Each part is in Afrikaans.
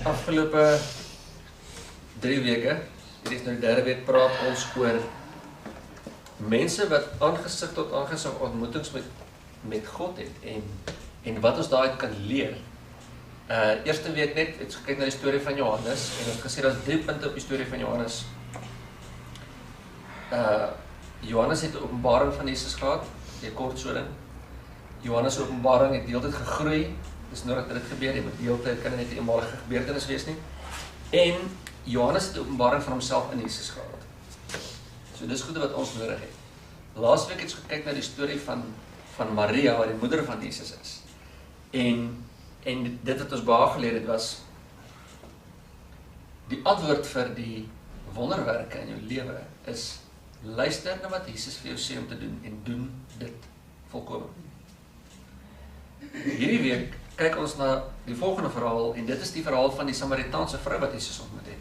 afgelope 3 weke, dit is nou die 3de week, praat ons oor mense wat aangesig tot aangesig ontmoetings met God het en wat ons daaruit kan leer. Eerste week net, het gekyk na die storie van Johannes en ons gesê dat 3 punte op die storie van Johannes. Johannes het 'n openbaring van Jesus gehad, die kort so ding. Johannes' openbaring het deeltyd gegroei. Dis nodig dat dit gebeur, die deeltyd kan net 'n eenmalige gebeurtenis wees nie. En Johannes het 'n openbaring van homself in Jesus gehad. So dis goed wat ons nodig het. Laasweek het ons gekyk na die storie van Maria, wat die moeder van Jesus is. En dit wat ons baie geleer het was, die antwoord vir die wonderwerke in jou lewe is, luister na wat Jesus vir jou sê om te doen en doen dit volkome. Hierdie week kyk ons na die volgende verhaal en dit is die verhaal van die Samaritaanse vrou wat Jesus ontmoet het.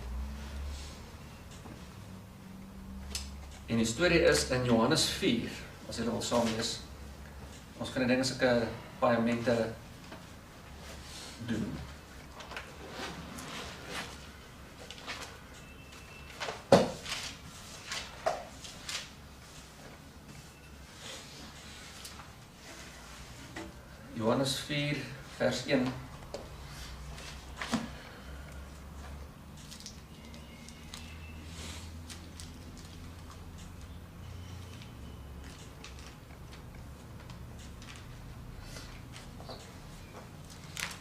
En die storie is in Johannes 4, as julle wil saam lees. Ons gaan die dinge sulke paaiamente doen. Johannes 4 vers 1.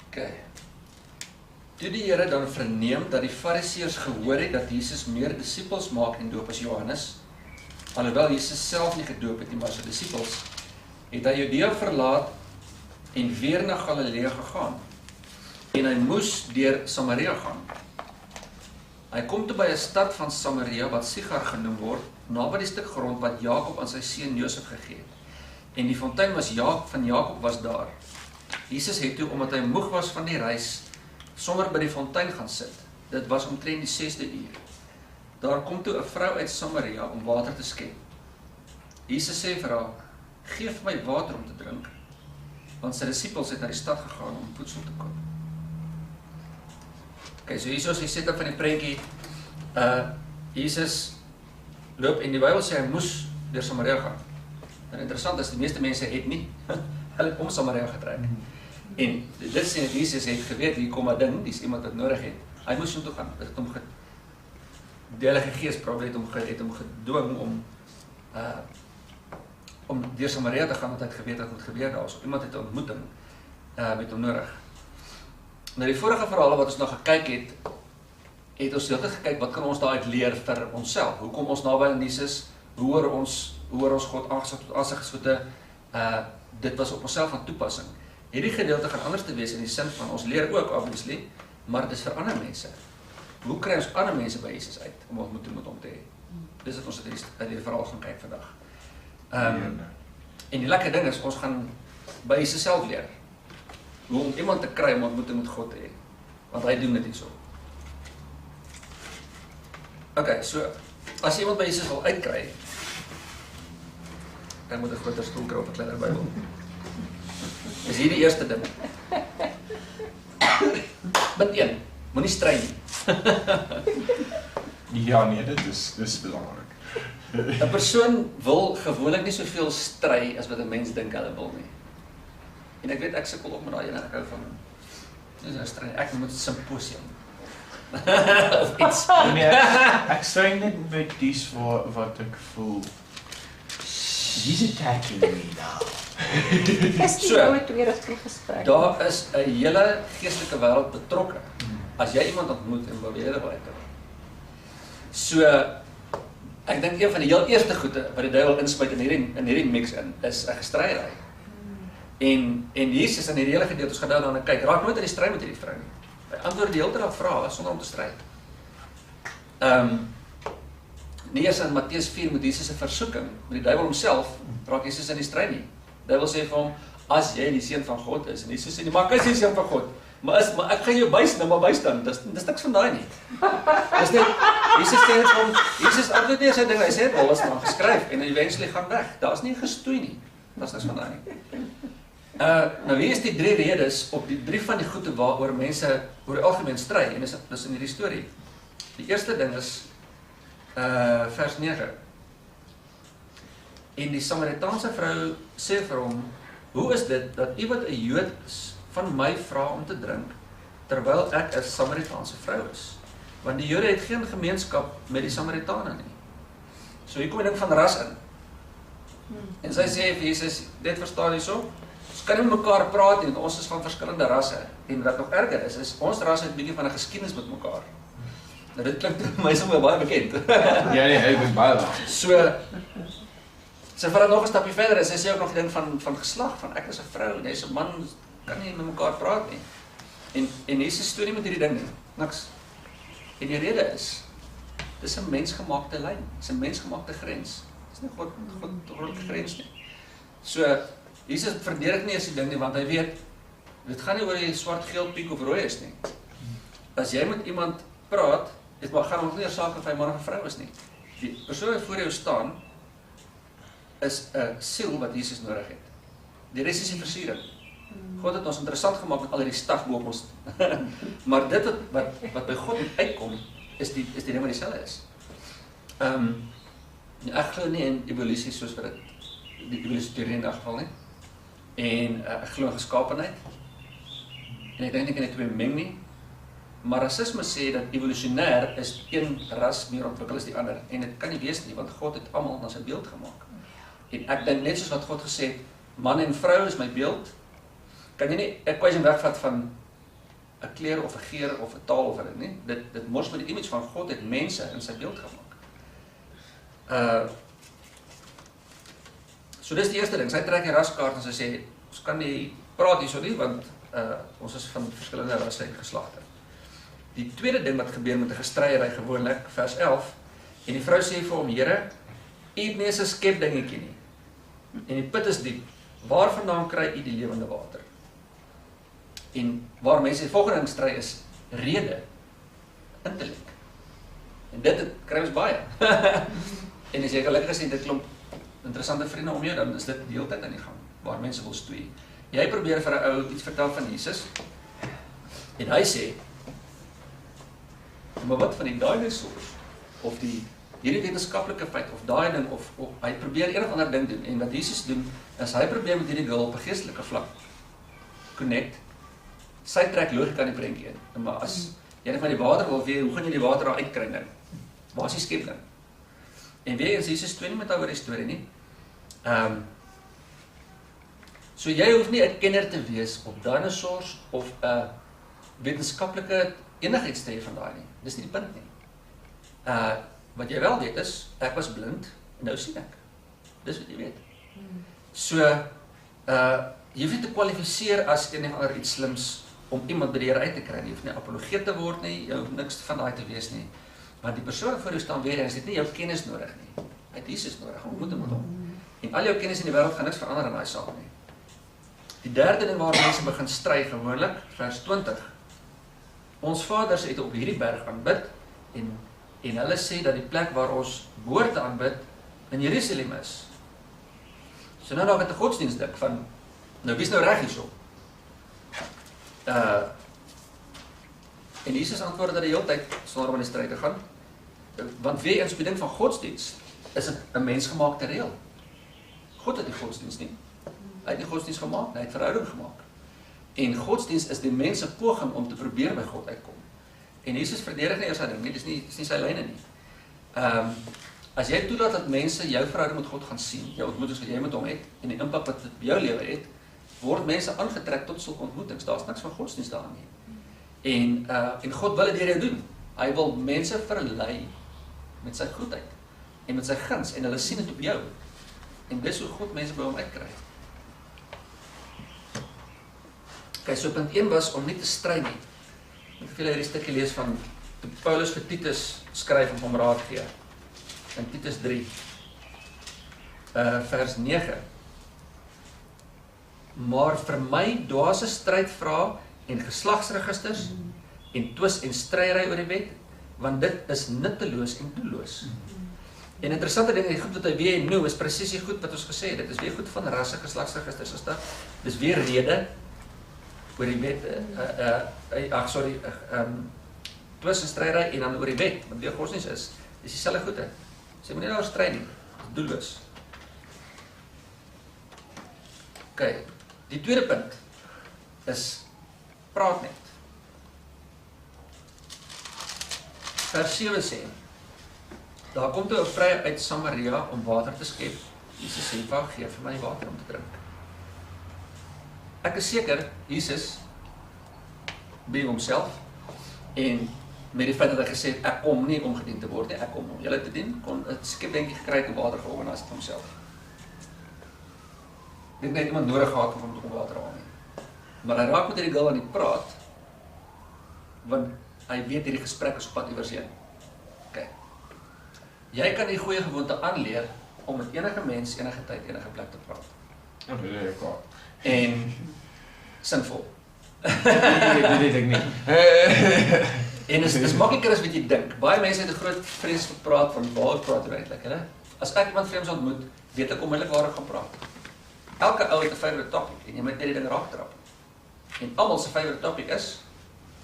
Okay. Toe die Here dan verneem dat die Fariseërs gehoor het dat Jesus meer disippels maak en doop as Johannes, alhoewel Jesus self nie gedoop het nie, maar sy disippels, het hy Judea verlaat en weer na Galilea gegaan. En hy moes deur Samaria gaan. Hy kom toe by 'n stad van Samaria wat Sigar genoem word, naby die stuk grond wat Jakob aan sy seun Josef gegee het. En die fontein van Jakob was daar. Jesus het toe, omdat hy moeg was van die reis, sommer by die fontein gaan sit. Dit was omtrent die 6de uur. Daar kom toe 'n vrou uit Samaria om water te skep. Jesus sê vir haar, geef my water om te drink, want sy disippels het na die stad gegaan om voedsel te koop. Okay, so hier is die setup van die prentjie. Jesus loop en die Bybel sê hy moes deur Samaria gaan. En interessant is, die meeste mense het nie, hulle het om Samaria getrek. En dit sê dat Jesus het geweet, hier kom 'n ding, dis iemand wat nodig het. Hy moes toe gaan. Dit het hom die Heilige Gees het hom gedwing om deur Samaria te gaan, want hy het geweet wat moet gebeur daar. So iemand het 'n ontmoeting met hom nodig. Nou die vorige verhale wat ons nou gekyk het ons heeltyd gekyk wat kan ons daaruit leer vir onsself. Hoe kom ons naby aan Jesus? Hoe hoor ons God aangesig dit was op onsself van toepassing. Hierdie gedeelte gaan anders te wees in die sin van ons leer ook obviously, maar dit is vir ander mense. Hoe kry ons ander mense by Jesus uit om ontmoeting met hom te hê? Dis wat ons uit hierdie verhaal gaan kyk vandag. En die lekker ding is, ons gaan by Jesus self leer. Hoe om iemand te kry om ontmoeting met God te hê. Want hy doen dit hierso. Okay, so, as iemand by Jesus wil uitkry, dan moet 'n groter stoel kry op 'n kleiner Bybel. Is hier die eerste ding. Punt 1, moenie stry nie. Ja, nee, dit is belangrik. 'n Persoon wil gewoonlik nie soveel stry as wat 'n mens dink hulle wil nie. En ek weet ek sukkel op met daai ene, ek hou van dis 'n stry. Ek moet 'n simposium. Of iets. Nee, ek stry net met dies wat ek voel. He's attacking me now. Is die So, met weer gesprek? Daar is 'n hele geestelike wêreld betrokke. As jy iemand ontmoet en wil weer daai toe. So ek dink een van die heel eerste goede wat die duiwel inspuit in hierdie mix is 'n gestryery. En Jesus in hierdie hele gedeelte, ons gaan nou daarna kyk, raak nooit in die stryd met hierdie vrou nie. Hy antwoord die hele tyd op vrae sonder om te stry. Nie eers in Matteus 4 met Jesus 'n versoeking, met die duiwel homself, raak Jesus in die stryd nie. Die duiwel sê vir hom, as jy die seun van God is, en Jesus sê, maar ek is die seun van God, maar ek gaan jou bystaan, dis niks van daai nie. Dis net, Jesus sê net vir hom, Jesus antwoord nie sy ding, hy sê, wel is maar geskryf, en eventually gaan weg, daar is nie gestoei nie, daar is niks van daai nie. Nou hier is die 3 redes op die 3 van die goede waaroor mense oor die algemeen stry, en dis in hierdie storie. Die eerste ding is vers 9. En die Samaritaanse vrou sê vir hom, hoe is dit dat u wat 'n Jood is, van my vra om te drink, terwyl ek 'n Samaritaanse vrou is? Want die Jode het geen gemeenskap met die Samaritane nie. So hier kom die ding van ras in. En sy sê vir Jesus, dit verstaan jy so? Ons kan nie met mekaar praat nie, ons is van verskillende rasse. En wat nog erger is ons rasse het 'n bietjie van 'n geskiedenis met mekaar. Nou dit klink vir my sommer baie bekend. Ja, nee, hy is baie lank. So, sy vat nog 'n stapie verder en sy sê ook nog die ding van geslag, van ek is 'n vrou en jy's 'n man, kan nie met mekaar praat nie. En Jesus stoor nie met hierdie ding nie, niks. En die rede is, dis 'n mensgemaakte lyn, dis 'n mensgemaakte grens. Dis nie goddelike grens nie. So, Jesus verdedig nie as die ding nie, want hy weet, dit gaan nie oor die swart, geel, piek of rooi is nie. As jy met iemand praat, dit gaan ons nie 'n saak of hy man of 'n vrou is nie. Die persoon wat voor jou staan, is 'n siel wat Jesus nodig het. Die res is die versiering. God het ons interessant gemaak met al hierdie staf bo op ons. Maar dit wat by God uitkom, is die ding wat dieselfde is. Ek glo nie in evolusie soos wat die evolusie teorie in die geval nie. En ek glo in geskaapenheid. En ek dink nie kan dit twee meng nie. Maar rasisme sê dat evolusionêr is een ras meer ontwikkel as die ander. En dit kan nie wees nie, want God het almal na sy beeld gemaak. En ek dink net soos wat God gesê het, man en vrou is my beeld, kan jy nie 'n equation wegvat van 'n kleur of 'n geur of 'n taal of dit nie. Dit mors met die image van God het mense in sy beeld gemaak. So dis die eerste ding. Sy trek die raskaart en sy sê ons kan nie praat hierso nie want ons is van verskillende rasse en geslagte. Die tweede ding wat gebeur met 'n gestryery gewoonlik, vers 11, en die vrou sê vir hom, Here, u het nie eens 'n skep dingetjie nie. En die put is diep. Waarvandaan kry u die lewende water? En waar mense die volgende ding stry is rede, intellek. En dit kry ons baie. En as jy gelukkig is en dit klomp interessante vriende om jou, dan is dit die hele tyd aan die gang, waar mense wil stoei. Jy probeer vir 'n ou iets vertel van Jesus, en hy sê, maar wat van die dinosaurs, of hierdie wetenskaplike feit, of daai ding, of hy probeer een of ander ding doen, en wat Jesus doen, is hy probeer met hierdie girl op 'n geestelike vlak connect, sy trek logika in die prentjie in, maar as jy net van die water wil weet, hoe gaan jy die water daar uitkry nou? Waar is die skep ding? En weer eens, Jesus toe nie met oor die storie nie. So jy hoef nie 'n kenner te wees op dinosaurs, of 'n wetenskaplike enigheids te hê van daai nie, dis nie die punt nie. Wat jy wel weet is, ek was blind, en nou sien ek. Dis wat jy weet. So, jy hoef nie te kwalifiseer as een of ander iets slims, om iemand by die Here uit te kry. Jy hoef nie apologeet te word nie, jy hoef niks van daai te wees nie. Want die persoon voor jou staan weer, en is dit nie jou kennis nodig nie. Hy het Jesus nodig, ontmoet hom met hom. En al jou kennis in die wêreld gaan niks verander in daai saak nie. Die derde ding waar mense begin stry gewoonlik, vers 20. Ons vaders het op hierdie berg aanbid, en hulle sê dat die plek waar ons behoort te aanbid in Jerusalem is. So nou het 'n godsdienst dink van, nou wie is nou reg hierso? En Jesus antwoord dat die hele tyd sonder om in die stryd te gaan, want weer eens op die ding van godsdienst, is dit 'n mensgemaakte reël. God het die godsdienst nie. Hy het die godsdienst gemaak, hy het verhouding gemaak. En godsdienst is die mens se poging om te probeer by God uitkom. En Jesus verdedig nie eers sy ding nie, dis nie sy lyne nie. As jy toelaat dat mense jou verhouding met God gaan sien, jou ontmoetings wat jy met hom het, en die impak wat dit op jou lewe het, word mense aangetrek tot sulke ontmoetings. Daar's niks van godsdienst daarin nie. En God wil dit deur jou doen. Hy wil mense verlei met sy goedheid en met sy guns, en hulle sien dit op jou. En dis hoe God mense by hom uitkry. Okay, so punt 1 was om nie te stry nie. Ek het hierdie stukkie lees van toe Paulus vir Titus skryf en hom raad gee. In Titus 3, vers 9. Maar vir my dwaase strydvrae en geslagsregisters en twis en stryery oor die wet, want dit is nutteloos en doelloos. En interessante ding, die goed wat hy weer noem, is presies die goed wat ons gesê het. Dit is weer goed van rasse, geslagsregisters en stuff. Dis weer rede oor die wet, twis en strydery en dan oor die wet, wat weer godsdienst is. Dis dieselfde goede. Sy moet nie daar stry nie, doelloos. Ok, die tweede punt is praat net. Vers 7 sê, daar kom toe 'n vrou uit Samaria om water te skep. Jesus sê, "Wou gee vir my water om te drink." Ek is seker, Jesus, being homself, en met die feit dat hy gesê het, ek kom nie om gedien te word nie, ek kom om julle te dien, kon 'n skepdenkie gekry het om water georganiseer het homself. Ek het net iemand nodig gehad om te kom water haal nie. Maar hy raak met hierdie girl aan die praat, want hy weet hierdie gesprek is op pad iewers heen. Okay. Jy kan die goeie gewoonte aanleer om met enige mens, enige tyd, enige plek te praat. En sinvol. Dit weet ek nie. En is makliker as wat jy dink. Baie mense het 'n groot vrees vir praat van waar praat jy eintlik, hè? As ek iemand vreemds ontmoet, weet ek onmiddellik waar ek gaan praat. Elke ou het 'n favourite topic en jy moet net die ding raaktrap. En almal se favourite topic is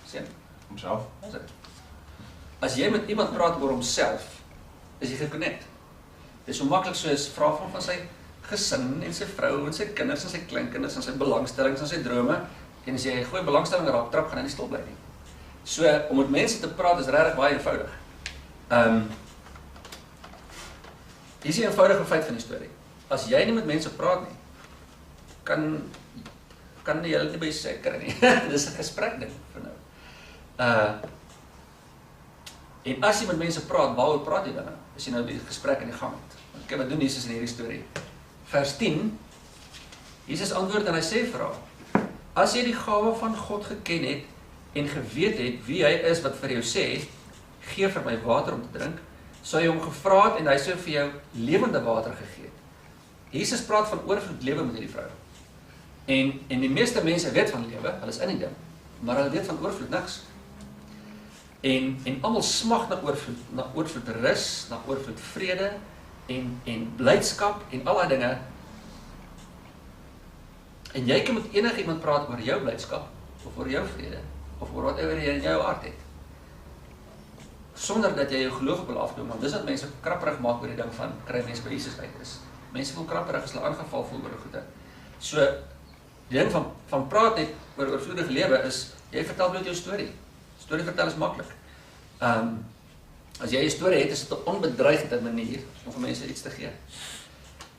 sien Homself. As jy met iemand praat oor homself, is jy geconnect. Dit is so maklik soos vra van sy gesin en sy vrou en sy kinders en sy kleinkinders en sy belangstellings en sy drome. En as jy goeie belangstelling raak trap, gaan hy nie stil bly nie. So om met mense te praat is regtig baie eenvoudig. Hier is die eenvoudige feit van die storie. As jy nie met mense praat nie, kan jy hulle nie by sy kry nie. Dis 'n gesprek ding vir nou. En as jy met mense praat, waaroor praat jy dan nou? As jy nou die gesprek in die gang het. Kyk wat doen Jesus in hierdie storie. Vers 10, Jesus antwoord en hy sê vir haar, as jy die gawe van God geken het en geweet het wie hy is wat vir jou sê, gee vir my water om te drink, sou jy hom gevra het en hy sou vir jou lewende water gegee het. Jesus praat van oorvloed lewe met hierdie vrou. En die meeste mense weet van lewe, hulle is in die ding, maar hulle weet van oorvloed niks. En almal smag na oorvloed rus, na oorvloed vrede en blydskap en al daai dinge. En jy kan met enige iemand praat oor jou blydskap of oor jou vrede of oor wat jy in jou hart het. Sonder dat jy jou geloof op hulle afdoen, want dis wat mense krapperig maak oor die ding van kry mense by Jesus uit is. Mense voel krapperig as hulle aangeval voel oor goede. So die ding van praat net oor oorvloedige lewe is jy vertel bloot jou storie. Storie vertel is maklik. As jy 'n storie het, is dit 'n onbedreigde manier om vir mense iets te gee.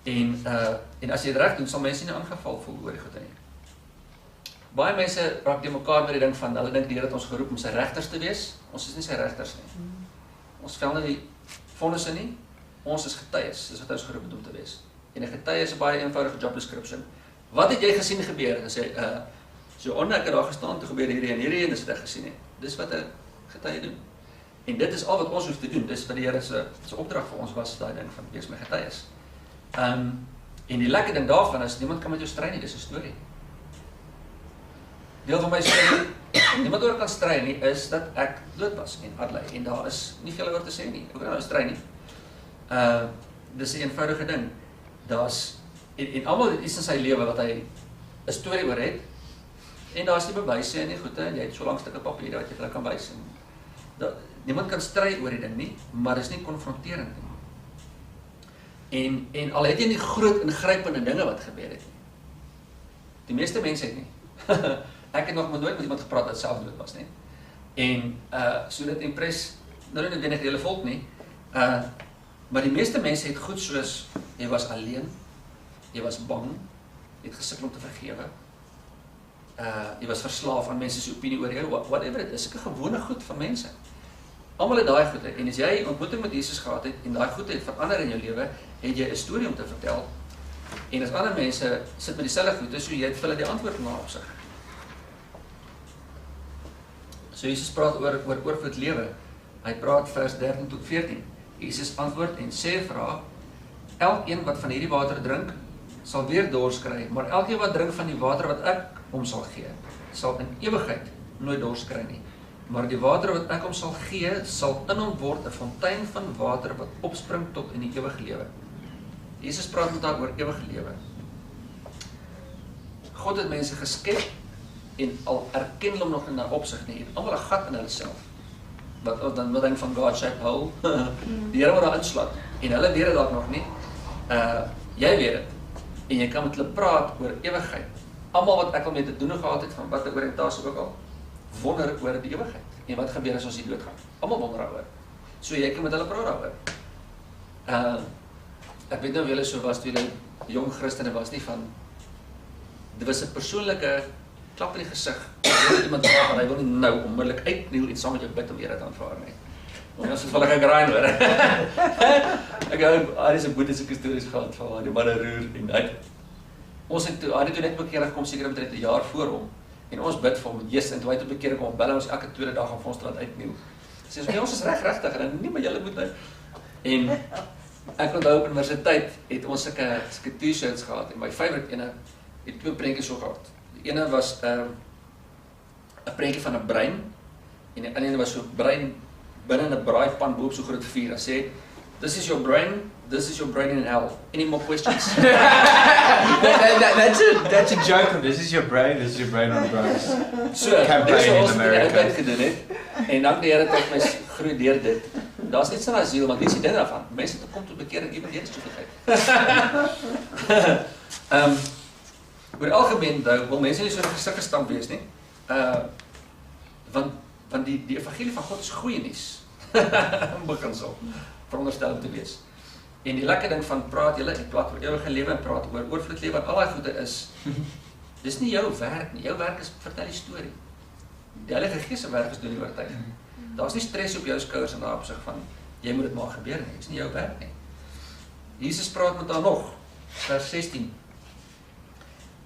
En as jy dit reg doen, sal mense nie aangeval voel oor die goede nie. Baie mense raak die mekaar met die ding van hulle dink die Here het ons geroep om sy regters te wees. Ons is nie sy regters nie. Ons vel nie die vonnisse nie. Ons is getuies, dis wat ons geroep het om te wees. En 'n getuie is 'n baie eenvoudige job description. Wat het jy gesien gebeur? En sê so onder ek het daar gestaan toe gebeur hierdie en dis wat ek gesien het. Dis wat 'n getuie doen. En dit is al wat ons hoef te doen. Dis wat die Here se opdrag vir ons was, daai ding van wees my getuies. En die lekker ding daarvan is niemand kan met jou stry nie, dis 'n storie. Deel van my storie, niemand oor kan stry nie, is dat ek dood was en Adley en daar is nie veel oor te sê nie. Ek kan nou stry nie. Dis 'n eenvoudige ding. Daar's en almal het iets in sy lewe wat hy 'n storie oor het. En daar's die bewyse en die goeie en jy het so lank stukke papier wat jy hulle kan wys. Niemand kan stry oor die ding nie, maar dis nie konfronterend nie. En al het jy nie groot ingrypende dinge wat gebeur het nie. Die meeste mense het nie. Ek het nog nooit met iemand gepraat wat self dood was nie. En so dit impres nou nie die hele volk nie. Maar die meeste mense het goed soos jy was alleen, jy was bang, jy het gesukkel om te vergewe. Jy was verslaaf aan mense se opinie oor jou, whatever it is, sulke gewone goed van mense. Almal het daai goede, en as jy ontmoeting met Jesus gehad het, en daai goede het verander in jou lewe, het jy 'n storie om te vertel, en as ander mense sit met dieselfde goede, so jy het vir hulle die antwoord na op sig. So Jesus praat oor oorvloed lewe, hy praat vers 13 tot 14, Jesus antwoord en sê vir haar, elkeen wat van hierdie water drink, sal weer dors kry, maar elkeen wat drink van die water wat ek hom sal gee, sal in ewigheid nooit dors kry nie. maar die water wat ek hom sal gee, sal in hom word 'n fontein van water wat opspring tot in die ewige lewe. Jesus praat met daar oor ewige lewe. God het mense geskep en al erken hulle hom nog in daai opsig nie, het almal 'n gat in hulle self. Wat dan wat dink van God-shaped hole? Die Here moet daar insluit en hulle weet dit dalk nog nie. Jy weet dit. En jy kan met hulle praat oor ewigheid. Almal wat ek al mee te doen gehad het van watter oriëntasie ook al, wonder oor die ewigheid. En wat gebeur as ons hier doodgaan? Almal wonder daaroor. So jy kan met hulle praat daaroor. Ek weet nou of julle so was toe julle jong Christene was nie van dit was 'n persoonlike klap in die gesig. Iemand vra maar hy wil nie nou onmiddellik uitkniel en saam met jou bid om Here te aanvaar nie. En ons het wel 'n grind hoor. Ek hou is 'n boetiese stories gehad van die manne roer en hy ons het toe net bekeer gekom seker omtrent 'n jaar voor hom. En ons bid vir hom, Jesus, en toe hy tot bekeer kom, bel ons elke tweede dag om vir ons te laat uitkniel. Sê ons, ons is regtig en nie maar julle moet nou. En ek onthou op universiteit het ons sulke T-shirts gehad en my favourite ene het twee prentjies so gehad. Die ene was 'n prentjie van 'n brein en die ander was so brein binne 'n braaipan bo op so groot vuur. Hy sê, "This is your brain in hell. Any more questions?" That's a joke. This is your brain on drugs. So, Campaign in America. Ek gedoen het. En dank die Here dat my groei deur dit. Daar's net so 'n asiel, want dis die ding daarvan. Mense het kom tot bekering iemand eens toegegee. Oor die algemeen wil mense nie so gesig gestamp wees nie. Want die evangelie van God is goeie nuus. Beginsel veronderstel om te wees. En die lekker ding van praat oor ewige lewe en praat oor oorvloed lewe en al daai goede is dis nie jou werk nie. Jou werk is vertel die storie. Die Heilige Gees se werk is doen die oortuiging. Daar's nie stres op jou skouers in daai opsig van jy moet dit maar gebeur nie. Dit is nie jou werk nie. Jesus praat met haar nog. Vers 16.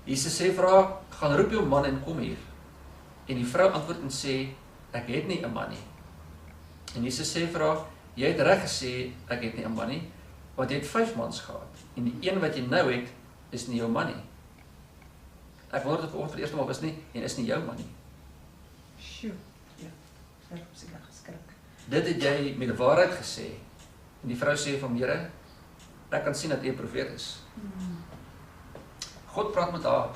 Jesus sê vir haar, "Gaan roep jou man en kom hier." En die vrou antwoord en sê, "Ek het nie 'n man nie." En Jesus sê vir haar, "Jy het reg gesê ek het nie 'n man nie, want jy het 5 mans gehad en die een wat jy nou het is nie jou man nie." Ek wonder of vir die eerste maal is nie en is nie jou man nie. Sjoe. Ja. Ek het seker geskrik. Dit het jy met die waarheid gesê. En die vrou sê van Here, ek kan sien dat jy 'n profeet is. God praat met haar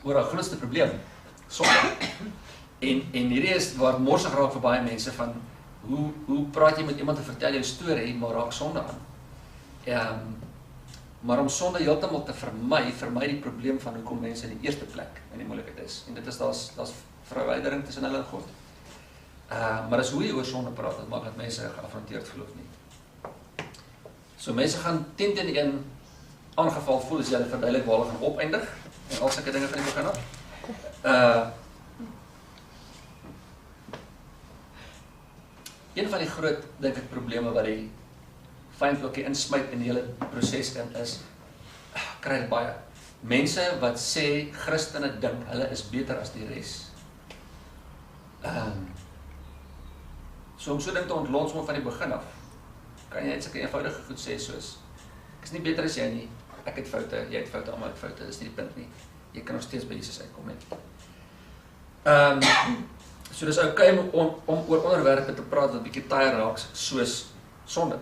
oor haar grootste probleem, sonde. En hierdie is waar morsig raak vir baie mense van hoe praat jy met iemand en vertel jou storie, maar raak sonde aan. Maar om sonde heeltemal te vermy die probleem van hoekom mense in die eerste plek in die moeilikheid is. En dit is daar's verwydering tussen hulle en God. Maar as hoe jy oor sonde praat, dit maak dat mense geaffronteerd geloof nie. So mense gaan 10 teen 1 aangeval voel as jy hulle verduidelik waar hulle gaan opeindig en al sulke dinge van die begin af. Een van die groot, dink ek, probleme wat die vyand ook insmyt in die hele proses in is, kry dit baie. Mense wat sê Christene dink hulle is beter as die res. So om so ding te ontlont van die begin af, kan jy net sulke eenvoudige goed sê soos, ek is nie beter as jy nie, ek het foute, jy het foute, almal het foute, dis nie die punt nie. Jy kan nog steeds by Jesus uitkom net. So dis okay om oor onderwerpe te praat wat bietjie taai raak soos sonde.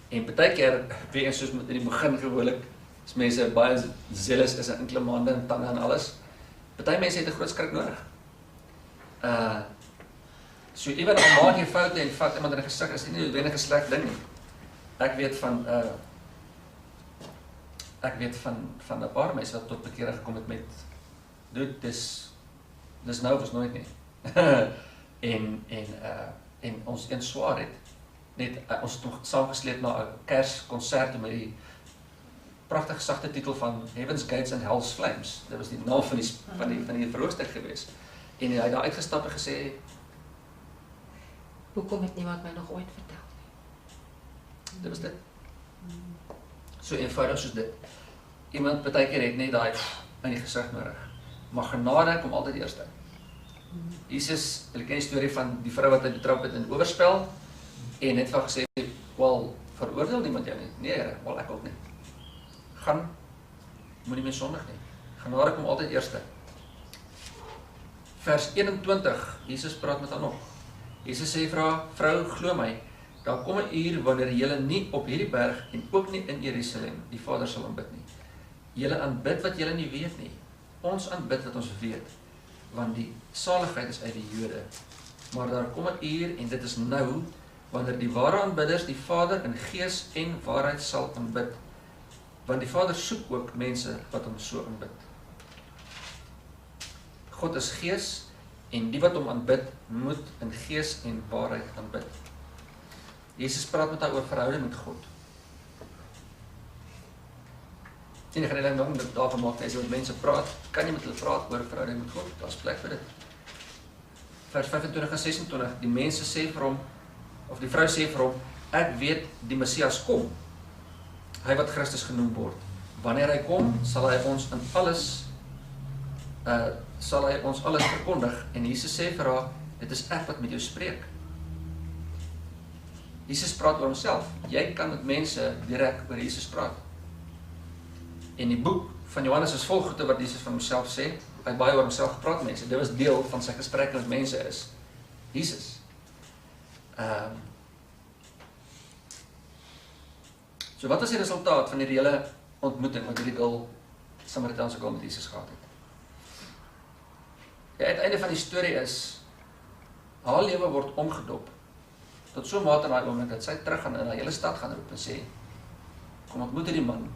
En baie keer, weer soos in die begin gewoonlik, as mense baie zealous is en enkele maande en tande en alles, baie mense het 'n groot skrik nodig. So ewen al maak jy foute en vat iemand in die gesig, is nie noodwendig 'n sleg ding nie. Ek weet van 'n paar mense wat tot bekering gekom het met dis nou of is nooit nie. en ons een swaar het net ons het nog saamgesleep na 'n Kerskonsert met die pragtige sagte titel van Heaven's Gates and Hell's Flames. Dit was die naam van die verhoogstuk geweest. En hy het daar uitgestap en gesê, hoekom het niemand my nog ooit vertel nie? Dit was dit. So eenvoudig soos dit. Iemand partykeer het net daai in die gesig nodig. Maar genade kom altyd eerste. Jesus, hulle ken die storie van die vrou wat hy betrap het in oorspel en net van gesê, wel, veroordeel niemand jou nie. Nee, Here, wel ek ook nie. Moenie meer sondig nie. Genade kom altyd eerste. Vers 21, Jesus praat met haar nog. Jesus sê vir haar, vrou, glo my, daar kom 'n uur wanneer julle nie op hierdie berg en ook nie in Jerusalem die Vader sal aanbid nie. Julle aanbid wat julle nie weet nie. Ons aanbid wat ons weet, want die saligheid is uit die Jode. Maar daar kom 'n uur en dit is nou, wanneer die ware aanbidders die Vader in gees en waarheid sal aanbid. Want die Vader soek ook mense wat hom so aanbid. God is gees en die wat hom aanbid, moet in gees en waarheid aanbid. Jesus praat met haar oor verhouding met God. En ek gaan nie lang daarvan maak, as jy met mense praat, kan jy met hulle praat oor verhouding met God, daar is plek vir dit. Vers 25 en 26, die mense sê vir hom, of die vrou sê vir hom, ek weet die Messias kom, hy wat Christus genoem word. Wanneer hy kom, sal hy ons alles verkondig, en Jesus sê vir haar, dit is ek wat met jou spreek. Jesus praat oor homself, jy kan met mense direk oor Jesus praat. En die boek van Johannes is vol goede wat Jesus van homself sê, hy het baie oor homself gepraat met mense, dit was deel van sy gesprekke met mense is, Jesus. So wat was die resultaat van die hele ontmoeting wat hierdie Samaritaanse girl met Jesus gehad het? Die uiteinde van die storie is, haar lewe word omgedop, tot so mate in daai oomblik dat sy terug gaan in die hele stad gaan roep en sê, kom ontmoet die man,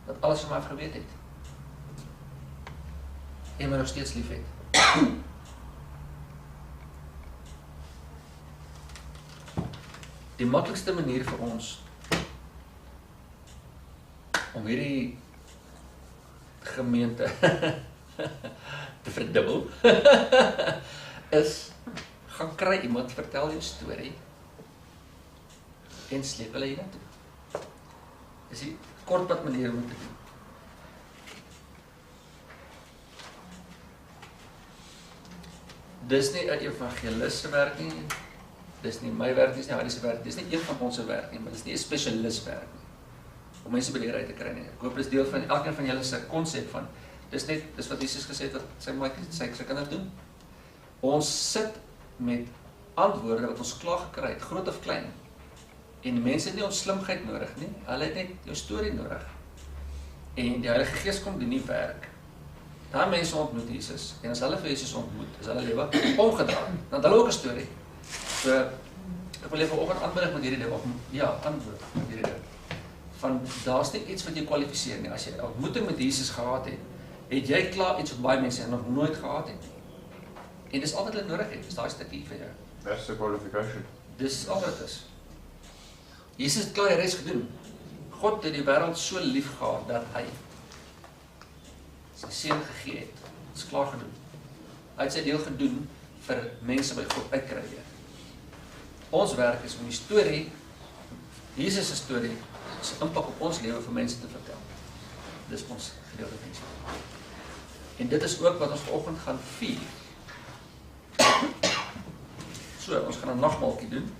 dat alles van my afgeweet het, en my nog steeds lief het. Die maklikste manier vir ons, om hierdie gemeente te verdubbel, is, gaan kry iemand, vertel jou storie, en sleep hulle hier naartoe. Dis die kortpad manier om te doen. Dis nie 'n evangeliste werk nie, dis nie my werk, dis nie Harry se werk, dis nie een van ons se werk nie, maar dis nie 'n spesialis werk nie, om mense by die uit te kry nie. Ek hoop dis deel van elkeen van julle se konsep van, dis wat Jesus gesê het, wat sy kinders doen. Ons sit met antwoorde wat ons klaar gekry het, groot of klein. En die mense het nie ons slimheid nodig nie, hulle het net jou storie nodig. En die Heilige Gees kom doen die werk. Daai mense ontmoet Jesus, en as hulle vir Jesus ontmoet, is hulle lewe omgedraai. Dan het hulle ook 'n storie. So, ek wil even vanoggend aanmoedig met hierdie ding, antwoord met hierdie ding. Van, daar's nie iets wat jy kwalifiseer nie. As jy 'n ontmoeting met Jesus gehad het, het jy klaar iets wat baie mense nog nooit gehad het. En dis al wat hulle nodig het, is daai stukkie vir jou. That's the qualification. Dis al wat dit is. Jesus het klaar die res gedoen. God het die wêreld so lief gehad dat hy sy seun gegee het. Dit is klaar gedoen. Hy het sy deel gedoen vir mense by God uitkry weer. Ons werk is om die storie, Jesus se storie, sy impak op ons lewe vir mense te vertel. Dis ons gedeelte mense. En dit is ook wat ons vanoggend gaan vier. So, ons gaan 'n nagmaaltjie doen.